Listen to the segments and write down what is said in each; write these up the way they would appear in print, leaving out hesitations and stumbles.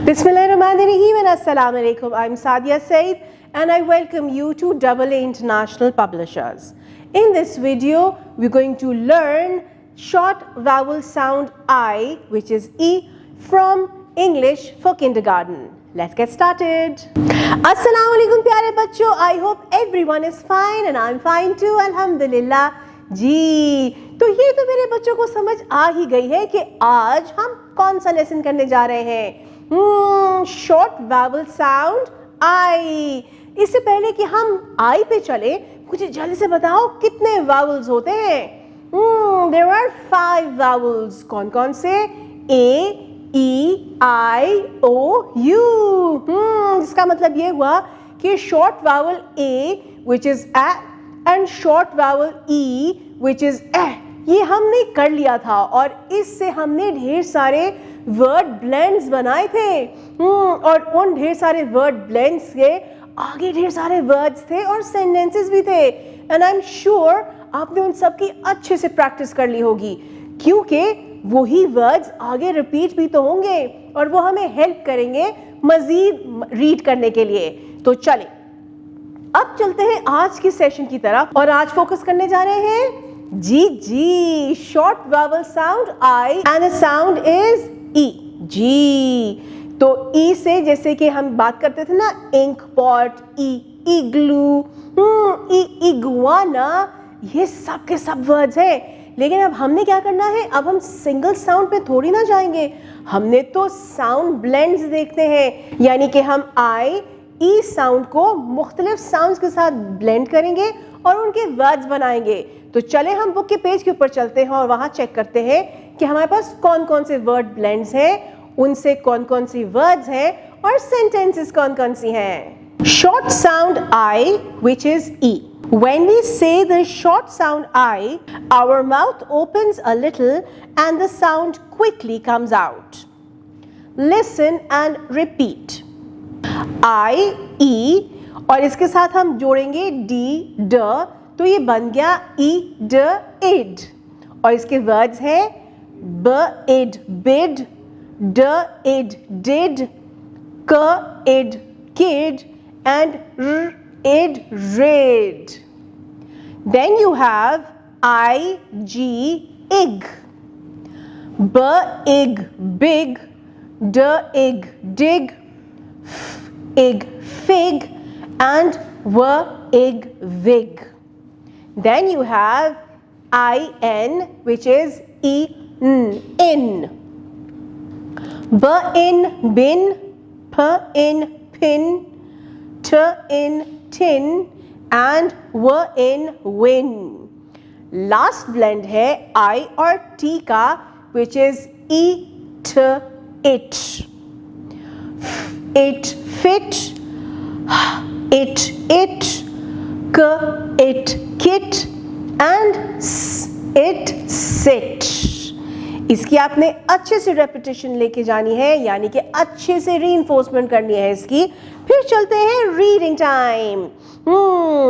Bismillahirrahmanirrahim and Assalamu alaikum. I'm Sadia Said and I welcome you to AA International Publishers. In this video, we're going to learn short vowel sound I, which is E, from English for kindergarten. Let's get started. Assalamu alaikum pyare bachcho. I hope everyone is fine and I'm fine too. Alhamdulillah. जी, तो ये तो मेरे बच्चों को समझ आ ही गई है कि आज हम कौन सा लेसन करने जा रहे हैं. शॉर्ट वावल साउंड आई. इससे पहले कि हम आई पे चले, मुझे जल्दी से बताओ कितने वावल्स होते हैं. There are 5 vowels. कौन कौन से? A, E, I, O, U. इसका मतलब ये हुआ कि short vowel A which is A and short vowel E which is ये हमने कर लिया था और इससे हमने ढेर सारे वर्ड ब्लेंड्स बनाए थे. और उन ढेर सारे वर्ड ब्लेंड्स के आगे ढेर सारे वर्ड्स थे और सेंटेंसेस भी थे. एंड आई एम श्योर आपने उन सब की अच्छे से प्रैक्टिस कर ली होगी, क्योंकि वही वर्ड्स आगे रिपीट भी तो होंगे और वो हमें हेल्प करेंगे मजीद रीड करने के लिए. तो चलें अब चलते हैं आज की सेशन की तरफ और आज फोकस करने जा रहे हैं जी short vowel sound I and the sound is ई. जी, तो ई से जैसे कि हम बात करते थे ना, इंक पॉट, ई इग्लू, ई इगुआना, ये सब के सब वर्ड्स हैं. लेकिन अब हमने क्या करना है, अब हम सिंगल साउंड पे थोड़ी ना जाएंगे, हमने तो साउंड ब्लेंड्स देखते हैं. यानी कि हम आई ई साउंड को मुख्तलिफ साउंड्स के साथ ब्लेंड करेंगे और उनके वर्ड्स बनाएंगे. तो चले हम बुक के पेज के ऊपर चलते हैं और वहां चेक करते हैं कि हमारे पास कौन कौन से वर्ड ब्लेंड्स हैं, उनसे कौन कौन सी वर्ड्स हैं और सेंटेंसेस कौन कौन सी हैं. Short sound I which is E. When we say the short sound I, our mouth opens a little and the sound quickly comes out. Listen and repeat. आई ई और इसके साथ हम जोड़ेंगे डी ड, तो ये बन गया ई ड इड. और इसके वर्ड्स हैं ब इड बिड, ड इड डिड, क इड किड एंड र id red. Then you have I G ig, ब इग बिग, ड इग डिग, ig fig and ig wig. Then you have in which is in, b in bin, p in pin, t in tin and in win. Last blend है I और T का which is eat it. It fit, it k it kit and it sit. इसकी आपने अच्छे से repetition लेके जानी है, यानी कि अच्छे से रीइंफोर्समेंट करनी है इसकी. फिर चलते हैं रीडिंग टाइम.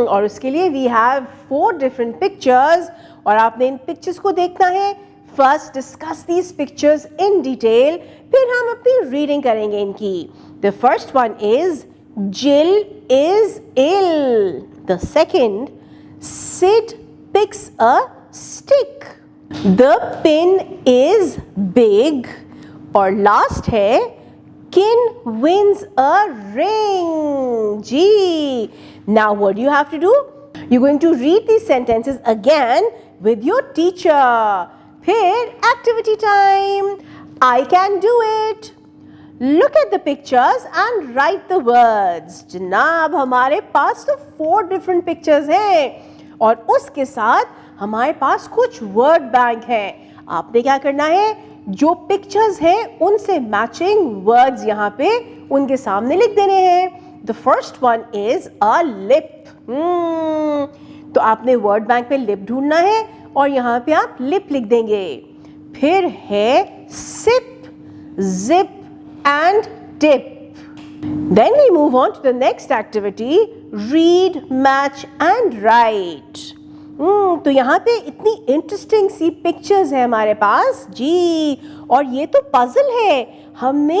और उसके लिए वी हैव 4 डिफरेंट पिक्चर्स और आपने इन पिक्चर्स को देखना है. First discuss these pictures in detail, फिर हम अपनी रीडिंग करेंगे इनकी. The first one is Jill is ill. The second, Sid picks a stick. The pin is big. और last है Kin wins a ring. Gee. Now what do you have to do? You're going to read these sentences again with your teacher. फिर activity time. I can do it. Look at the pictures and write the words. जनाब हमारे पास तो 4 different pictures हैं और उसके साथ हमारे पास कुछ word bank है. आपने क्या करना है, जो pictures हैं उनसे matching words यहाँ पे उनके सामने लिख देने हैं. The first one is a lip. तो आपने word bank पे lip ढूंढना है और यहाँ पे आप lip लिख देंगे. फिर है sip, zip and dip. Then we move on to the next activity, read, match and write. तो यहाँ पे इतनी इंटरेस्टिंग सी पिक्चर्स है हमारे पास जी, और ये तो पजल है. हमने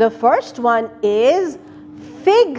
The first one is fig.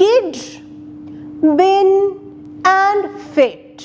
kid, bin and fit.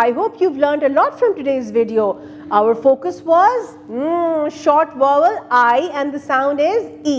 I hope you've learned a lot from today's video. Our focus was short vowel I and the sound is E.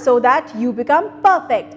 so that you become perfect.